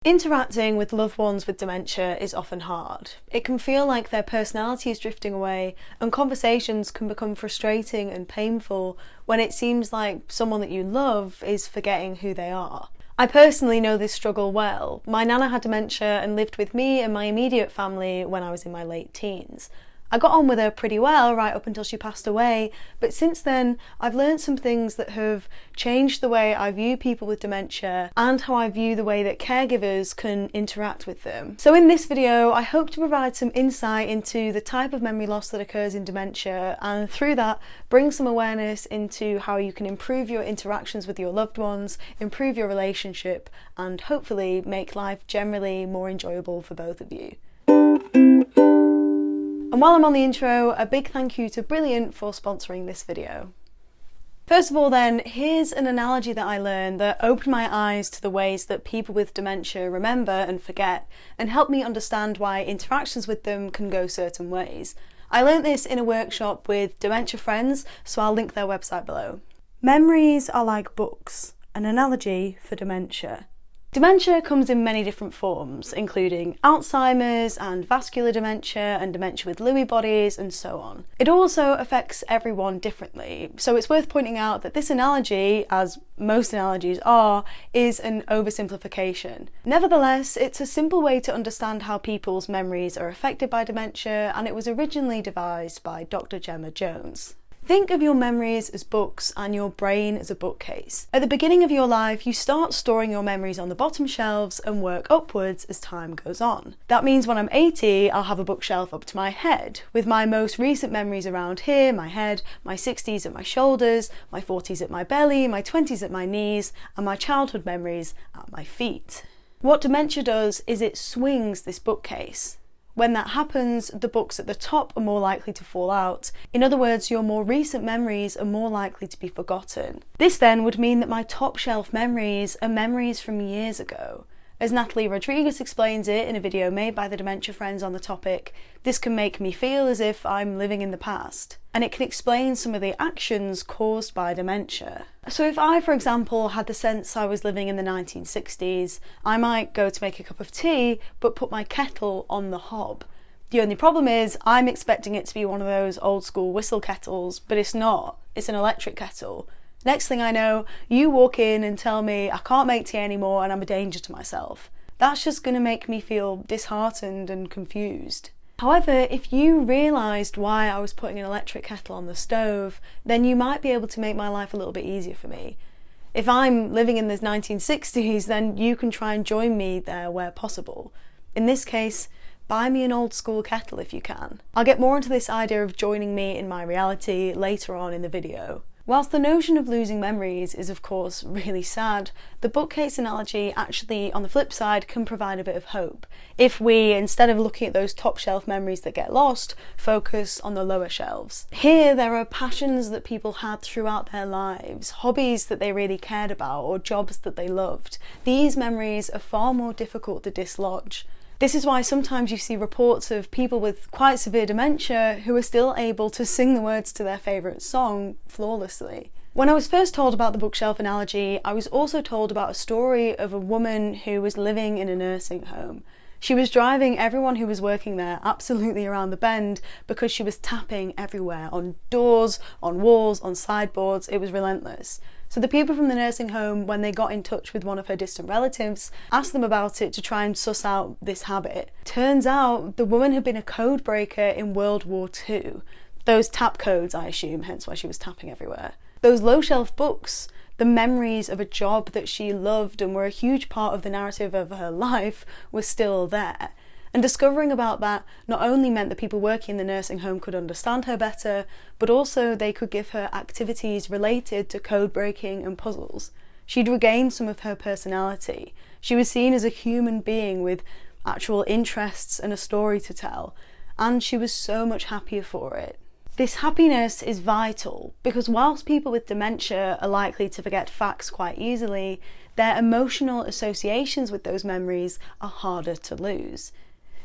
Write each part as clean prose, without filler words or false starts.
Interacting with loved ones with dementia is often hard. It can feel like their personality is drifting away, and conversations can become frustrating and painful when it seems like someone that you love is forgetting who they are. I personally know this struggle well. My nana had dementia and lived with me and my immediate family when I was in my late teens. I got on with her pretty well right up until she passed away, but since then I've learned some things that have changed the way I view people with dementia and how I view the way that caregivers can interact with them. So in this video I hope to provide some insight into the type of memory loss that occurs in dementia, and through that bring some awareness into how you can improve your interactions with your loved ones, improve your relationship, and hopefully make life generally more enjoyable for both of you. And while I'm on the intro, a big thank you to Brilliant for sponsoring this video. First of all then, here's an analogy that I learned that opened my eyes to the ways that people with dementia remember and forget, and helped me understand why interactions with them can go certain ways. I learned this in a workshop with dementia friends, so I'll link their website below. Memories are like books, an analogy for dementia. Dementia comes in many different forms, including Alzheimer's and vascular dementia and dementia with Lewy bodies and so on. It also affects everyone differently, so it's worth pointing out that this analogy, as most analogies are, is an oversimplification. Nevertheless, it's a simple way to understand how people's memories are affected by dementia, and it was originally devised by Dr. Gemma Jones. Think of your memories as books and your brain as a bookcase. At the beginning of your life, you start storing your memories on the bottom shelves and work upwards as time goes on. That means when I'm 80, I'll have a bookshelf up to my head, with my most recent memories around here, my head, my 60s at my shoulders, my 40s at my belly, my 20s at my knees, and my childhood memories at my feet. What dementia does is it swings this bookcase. When that happens, the books at the top are more likely to fall out. In other words, your more recent memories are more likely to be forgotten. This then would mean that my top shelf memories are memories from years ago. As Natalie Rodriguez explains it in a video made by the Dementia Friends on the topic, this can make me feel as if I'm living in the past, and it can explain some of the actions caused by dementia. So if I, for example, had the sense I was living in the 1960s, I might go to make a cup of tea, but put my kettle on the hob. The only problem is I'm expecting it to be one of those old school whistle kettles, but it's not. It's an electric kettle. Next thing I know, you walk in and tell me I can't make tea anymore and I'm a danger to myself. That's just going to make me feel disheartened and confused. However, if you realised why I was putting an electric kettle on the stove, then you might be able to make my life a little bit easier for me. If I'm living in the 1960s, then you can try and join me there where possible. In this case, buy me an old school kettle if you can. I'll get more into this idea of joining me in my reality later on in the video. Whilst the notion of losing memories is of course really sad, the bookcase analogy actually, on the flip side, can provide a bit of hope. If we, instead of looking at those top shelf memories that get lost, focus on the lower shelves. Here there are passions that people had throughout their lives, hobbies that they really cared about, or jobs that they loved. These memories are far more difficult to dislodge. This is why sometimes you see reports of people with quite severe dementia who are still able to sing the words to their favourite song flawlessly. When I was first told about the bookshelf analogy, I was also told about a story of a woman who was living in a nursing home. She was driving everyone who was working there absolutely around the bend because she was tapping everywhere, on doors, on walls, on sideboards. It was relentless. So the people from the nursing home, when they got in touch with one of her distant relatives, asked them about it to try and suss out this habit. Turns out the woman had been a code breaker in World War II. Those tap codes, I assume, hence why she was tapping everywhere. Those low shelf books, the memories of a job that she loved and were a huge part of the narrative of her life, were still there. And discovering about that not only meant that people working in the nursing home could understand her better, but also they could give her activities related to code breaking and puzzles. She'd regained some of her personality. She was seen as a human being with actual interests and a story to tell, and she was so much happier for it. This happiness is vital because whilst people with dementia are likely to forget facts quite easily, their emotional associations with those memories are harder to lose.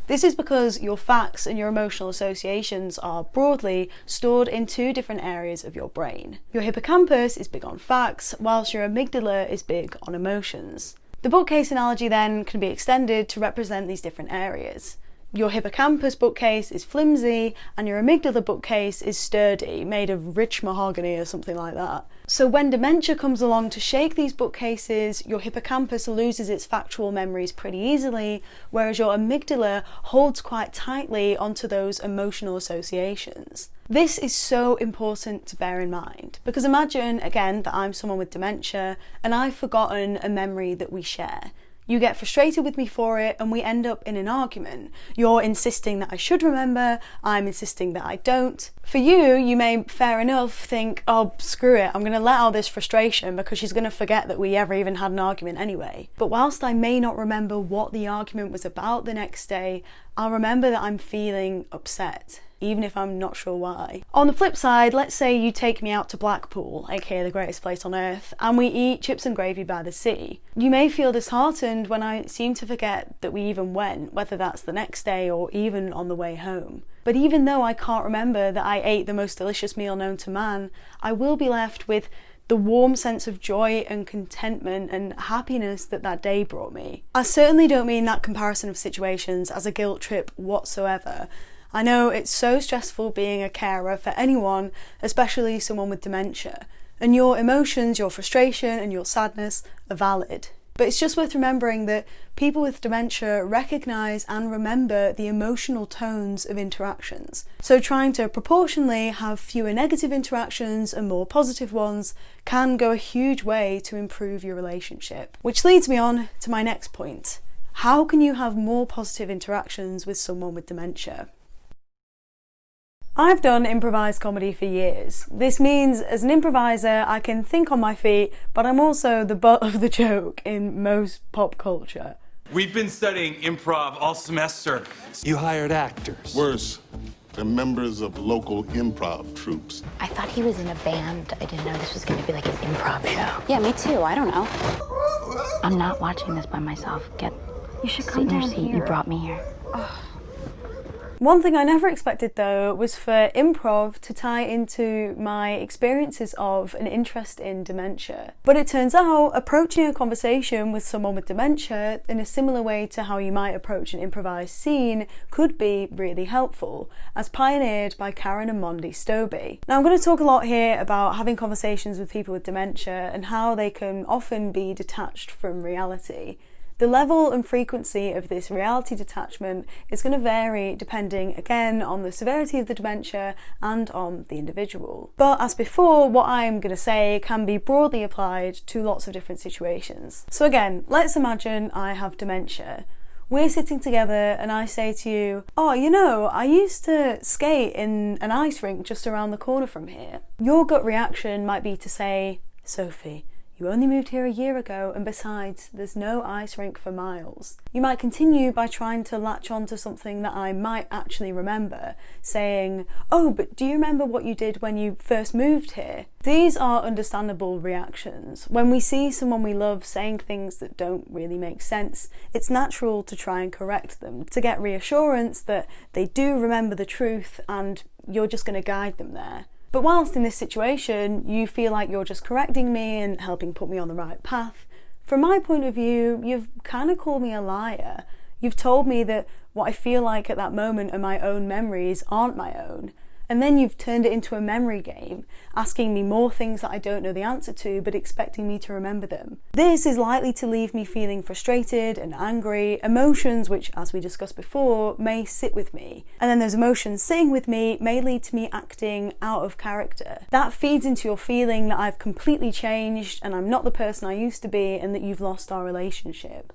This is because your facts and your emotional associations are broadly stored in two different areas of your brain. Your hippocampus is big on facts, whilst your amygdala is big on emotions. The bookcase analogy then can be extended to represent these different areas. Your hippocampus bookcase is flimsy and your amygdala bookcase is sturdy, made of rich mahogany or something like that. So when dementia comes along to shake these bookcases, your hippocampus loses its factual memories pretty easily, whereas your amygdala holds quite tightly onto those emotional associations. This is so important to bear in mind, because imagine, again, that I'm someone with dementia and I've forgotten a memory that we share. You get frustrated with me for it and we end up in an argument. You're insisting that I should remember, I'm insisting that I don't. For you, you may, fair enough, think, oh, screw it, I'm going to let out this frustration because she's going to forget that we ever even had an argument anyway. But whilst I may not remember what the argument was about the next day, I'll remember that I'm feeling upset, even if I'm not sure why. On the flip side, let's say you take me out to Blackpool, aka the greatest place on earth, and we eat chips and gravy by the sea. You may feel disheartened when I seem to forget that we even went, whether that's the next day or even on the way home. But even though I can't remember that I ate the most delicious meal known to man, I will be left with the warm sense of joy and contentment and happiness that that day brought me. I certainly don't mean that comparison of situations as a guilt trip whatsoever. I know it's so stressful being a carer for anyone, especially someone with dementia, and your emotions, your frustration and your sadness are valid. But it's just worth remembering that people with dementia recognise and remember the emotional tones of interactions. So trying to proportionally have fewer negative interactions and more positive ones can go a huge way to improve your relationship. Which leads me on to my next point. How can you have more positive interactions with someone with dementia? I've done improvised comedy for years. This means as an improviser I can think on my feet, but I'm also the butt of the joke in most pop culture. We've been studying improv all semester. You hired actors. Worse, they're members of local improv troops. I thought he was in a band. I didn't know this was going to be like an improv show. Yeah, me too. I don't know. I'm not watching this by myself. You should Sit come in your down seat. here. You brought me here. One thing I never expected though was for improv to tie into my experiences of an interest in dementia. But it turns out approaching a conversation with someone with dementia in a similar way to how you might approach an improvised scene could be really helpful, as pioneered by Karen and Mondi Stobie. Now I'm going to talk a lot here about having conversations with people with dementia and how they can often be detached from reality. The level and frequency of this reality detachment is going to vary depending, again, on the severity of the dementia and on the individual. But as before, what I'm going to say can be broadly applied to lots of different situations. So again, let's imagine I have dementia. We're sitting together and I say to you, oh, you know, I used to skate in an ice rink just around the corner from here. Your gut reaction might be to say, Sophie, you only moved here a year ago, and besides, there's no ice rink for miles. You might continue by trying to latch on to something that I might actually remember, saying, oh, but do you remember what you did when you first moved here? These are understandable reactions. When we see someone we love saying things that don't really make sense, it's natural to try and correct them, to get reassurance that they do remember the truth and you're just going to guide them there. But whilst in this situation you feel like you're just correcting me and helping put me on the right path, from my point of view, you've kind of called me a liar. You've told me that what I feel like at that moment are my own memories aren't my own. And then you've turned it into a memory game, asking me more things that I don't know the answer to, but expecting me to remember them. This is likely to leave me feeling frustrated and angry, emotions which, as we discussed before, may sit with me. And then those emotions sitting with me may lead to me acting out of character. That feeds into your feeling that I've completely changed and I'm not the person I used to be and that you've lost our relationship.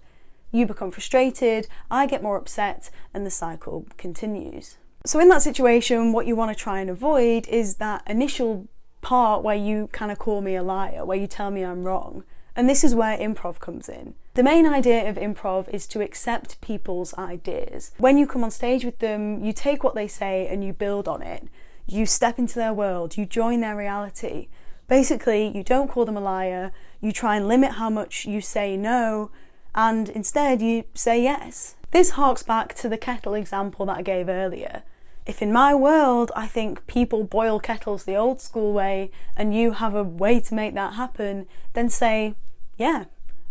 You become frustrated, I get more upset, and the cycle continues. So in that situation, what you want to try and avoid is that initial part where you kind of call me a liar, where you tell me I'm wrong. And this is where improv comes in. The main idea of improv is to accept people's ideas. When you come on stage with them, you take what they say and you build on it. You step into their world, you join their reality. Basically, you don't call them a liar, you try and limit how much you say no, and instead you say yes. This harks back to the kettle example that I gave earlier. If in my world I think people boil kettles the old school way and you have a way to make that happen, then say, yeah,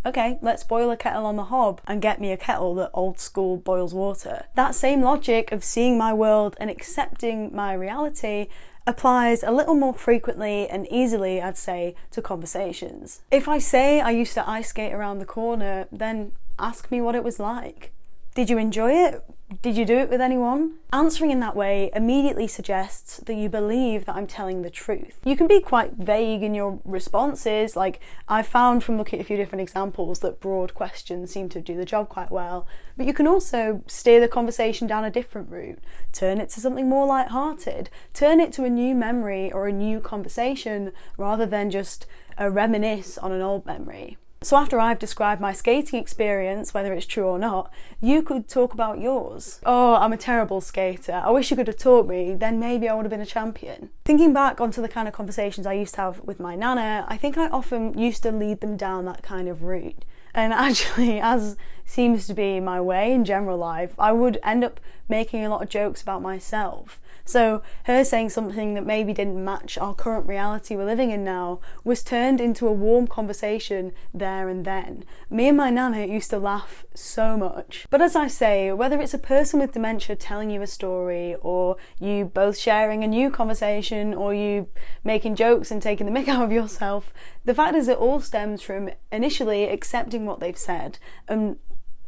Okay, let's boil a kettle on the hob and get me a kettle that old school boils water. That same logic of seeing my world and accepting my reality applies a little more frequently and easily, I'd say, to conversations. If I say I used to ice skate around the corner, then ask me what it was like. Did you enjoy it? Did you do it with anyone? Answering in that way immediately suggests that you believe that I'm telling the truth. You can be quite vague in your responses, like I've found from looking at a few different examples that broad questions seem to do the job quite well, but you can also steer the conversation down a different route, turn it to something more light-hearted, turn it to a new memory or a new conversation rather than just a reminisce on an old memory. So after I've described my skating experience, whether it's true or not, you could talk about yours. Oh, I'm a terrible skater. I wish you could have taught me, then maybe I would have been a champion. Thinking back onto the kind of conversations I used to have with my nana, I think I often used to lead them down that kind of route. And actually, as seems to be my way in general life, I would end up making a lot of jokes about myself. So her saying something that maybe didn't match our current reality we're living in now was turned into a warm conversation there and then. Me and my nana used to laugh so much. But as I say, whether it's a person with dementia telling you a story, or you both sharing a new conversation, or you making jokes and taking the mick out of yourself, the fact is it all stems from initially accepting what they've said, and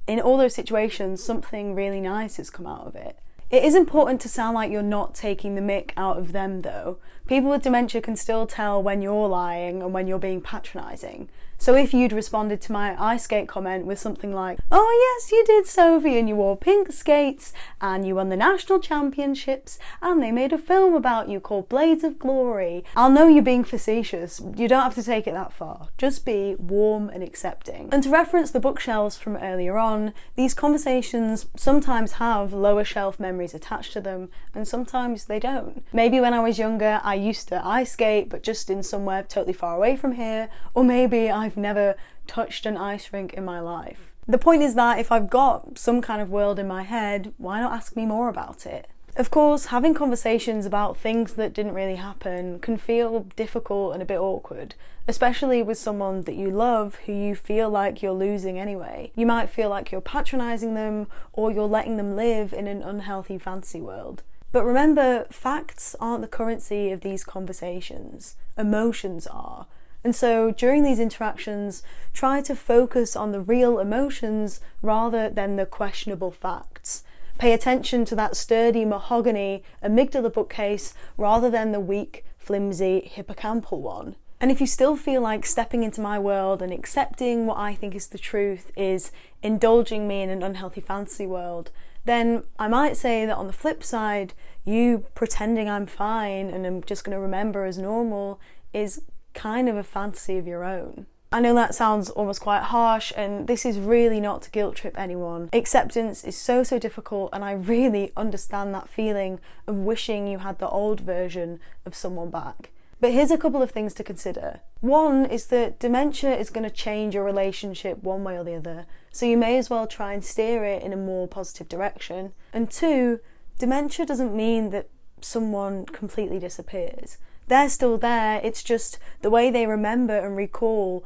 in all those situations something really nice has come out of it. It is important to sound like you're not taking the mick out of them though. People with dementia can still tell when you're lying and when you're being patronising. So if you'd responded to my ice skate comment with something like, "Oh yes, you did, Sophie, and you wore pink skates, and you won the national championships, and they made a film about you called Blades of Glory," I'll know you're being facetious. You don't have to take it that far. Just be warm and accepting. And to reference the bookshelves from earlier on, these conversations sometimes have lower shelf memories attached to them, and sometimes they don't. Maybe when I was younger, I used to ice skate, but just in somewhere totally far away from here, or maybe I've never touched an ice rink in my life. The point is that if I've got some kind of world in my head, why not ask me more about it? Of course, having conversations about things that didn't really happen can feel difficult and a bit awkward, especially with someone that you love who you feel like you're losing anyway. You might feel like you're patronising them, or you're letting them live in an unhealthy fantasy world. But remember, facts aren't the currency of these conversations. Emotions are. And so during these interactions, try to focus on the real emotions rather than the questionable facts. Pay attention to that sturdy mahogany amygdala bookcase rather than the weak, flimsy hippocampal one. And if you still feel like stepping into my world and accepting what I think is the truth is indulging me in an unhealthy fantasy world, then I might say that on the flip side, you pretending I'm fine and I'm just going to remember as normal is kind of a fantasy of your own. I know that sounds almost quite harsh, and this is really not to guilt trip anyone. Acceptance is so difficult, and I really understand that feeling of wishing you had the old version of someone back. But here's a couple of things to consider. One is that dementia is going to change your relationship one way or the other, so you may as well try and steer it in a more positive direction. And two, dementia doesn't mean that someone completely disappears. They're still there, it's just the way they remember and recall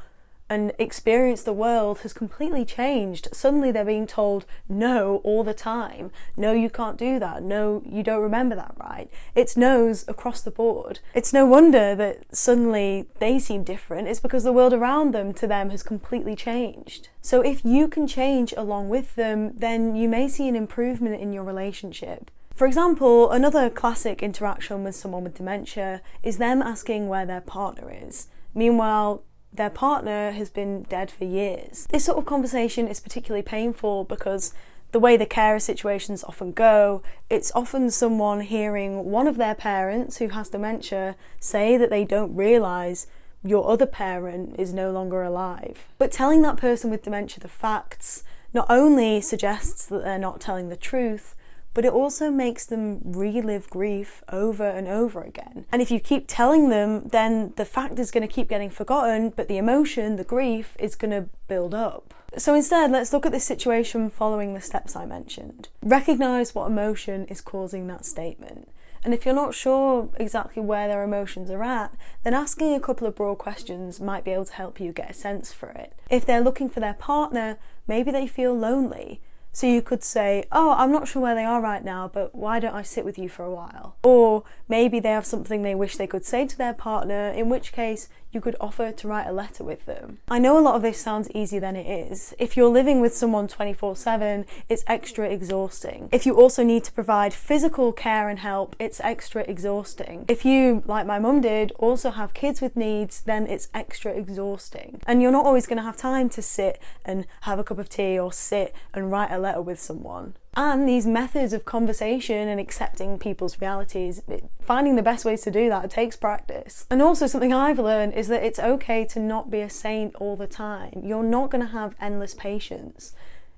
and experience the world has completely changed. Suddenly they're being told no all the time. No, you can't do that. No, you don't remember that right. It's no's across the board. It's no wonder that suddenly they seem different. It's because the world around them to them has completely changed. So if you can change along with them, then you may see an improvement in your relationship. For example, another classic interaction with someone with dementia is them asking where their partner is. Meanwhile, their partner has been dead for years. This sort of conversation is particularly painful because the way the carer situations often go, it's often someone hearing one of their parents who has dementia say that they don't realise your other parent is no longer alive. But telling that person with dementia the facts not only suggests that they're not telling the truth, but it also makes them relive grief over and over again. And if you keep telling them, then the fact is going to keep getting forgotten, but the emotion, the grief, is going to build up. So instead, let's look at this situation following the steps I mentioned. Recognise what emotion is causing that statement. And if you're not sure exactly where their emotions are at, then asking a couple of broad questions might be able to help you get a sense for it. If they're looking for their partner, maybe they feel lonely. So you could say, oh, I'm not sure where they are right now, but why don't I sit with you for a while? Or maybe they have something they wish they could say to their partner, in which case you could offer to write a letter with them. I know a lot of this sounds easier than it is. If you're living with someone 24/7, it's extra exhausting. If you also need to provide physical care and help, it's extra exhausting. If you, like my mum did, also have kids with needs, then it's extra exhausting. And you're not always going to have time to sit and have a cup of tea or sit and write a letter with someone. And these methods of conversation and accepting people's realities, finding the best ways to do that, it takes practice. And also something I've learned is that it's okay to not be a saint all the time. You're not going to have endless patience.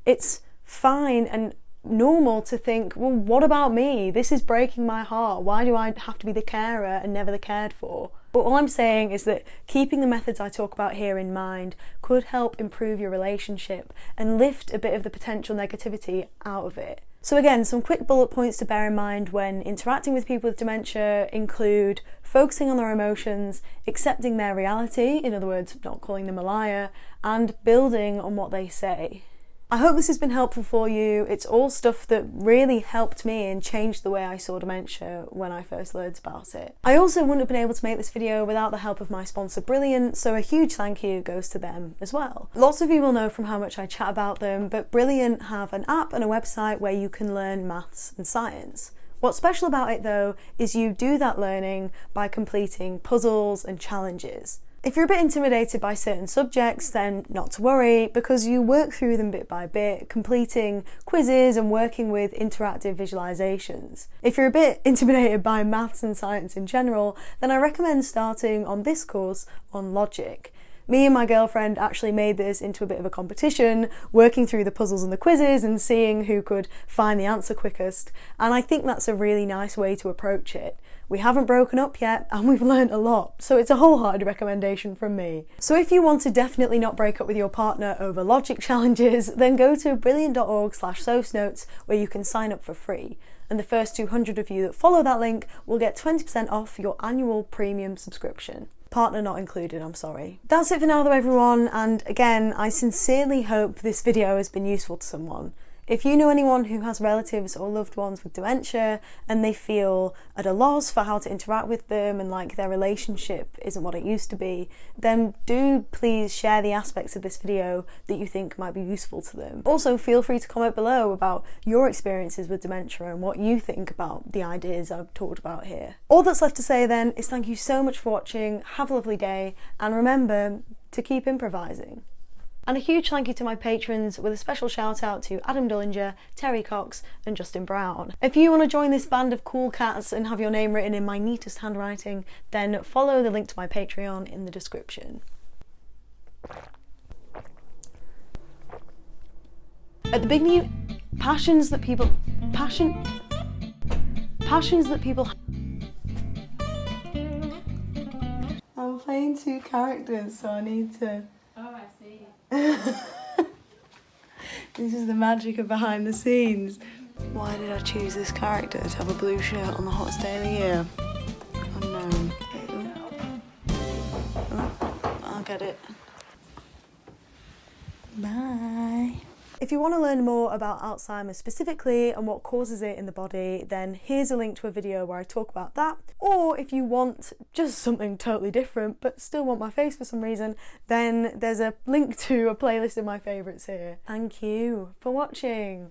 It's fine and normal to think, well, what about me? This is breaking my heart. Why do I have to be the carer and never the cared for? But all I'm saying is that keeping the methods I talk about here in mind could help improve your relationship and lift a bit of the potential negativity out of it. So again, some quick bullet points to bear in mind when interacting with people with dementia include focusing on their emotions, accepting their reality, in other words, not calling them a liar, and building on what they say. I hope this has been helpful for you. It's all stuff that really helped me and changed the way I saw dementia when I first learned about it. I also wouldn't have been able to make this video without the help of my sponsor Brilliant, so a huge thank you goes to them as well. Lots of you will know from how much I chat about them, but Brilliant have an app and a website where you can learn maths and science. What's special about it though is you do that learning by completing puzzles and challenges. If you're a bit intimidated by certain subjects, then not to worry, because you work through them bit by bit, completing quizzes and working with interactive visualizations. If you're a bit intimidated by maths and science in general, then I recommend starting on this course on logic. Me and my girlfriend actually made this into a bit of a competition, working through the puzzles and the quizzes and seeing who could find the answer quickest, and I think that's a really nice way to approach it. We haven't broken up yet and we've learnt a lot, so it's a wholehearted recommendation from me. So if you want to definitely not break up with your partner over logic challenges, then go to brilliant.org/sosnotes where you can sign up for free. And the first 200 of you that follow that link will get 20% off your annual premium subscription. Partner not included, I'm sorry. That's it for now though everyone, and again, I sincerely hope this video has been useful to someone. If you know anyone who has relatives or loved ones with dementia and they feel at a loss for how to interact with them and like their relationship isn't what it used to be, then do please share the aspects of this video that you think might be useful to them. Also, feel free to comment below about your experiences with dementia and what you think about the ideas I've talked about here. All that's left to say then is thank you so much for watching, have a lovely day, and remember to keep improvising. And a huge thank you to my patrons, with a special shout out to Adam Dullinger, Terry Cox and Justin Brown. If you want to join this band of cool cats and have your name written in my neatest handwriting, then follow the link to my Patreon in the description. At the beginning, passions that people... I'm playing two characters, so I need to... Oh, I see. This is the magic of behind the scenes. Why did I choose this character to have a blue shirt on the hottest day of the year? Unknown. Oh, I'll get it. Bye. If you want to learn more about Alzheimer's specifically and what causes it in the body, then here's a link to a video where I talk about that. Or if you want just something totally different but still want my face for some reason, then there's a link to a playlist of my favourites here. Thank you for watching.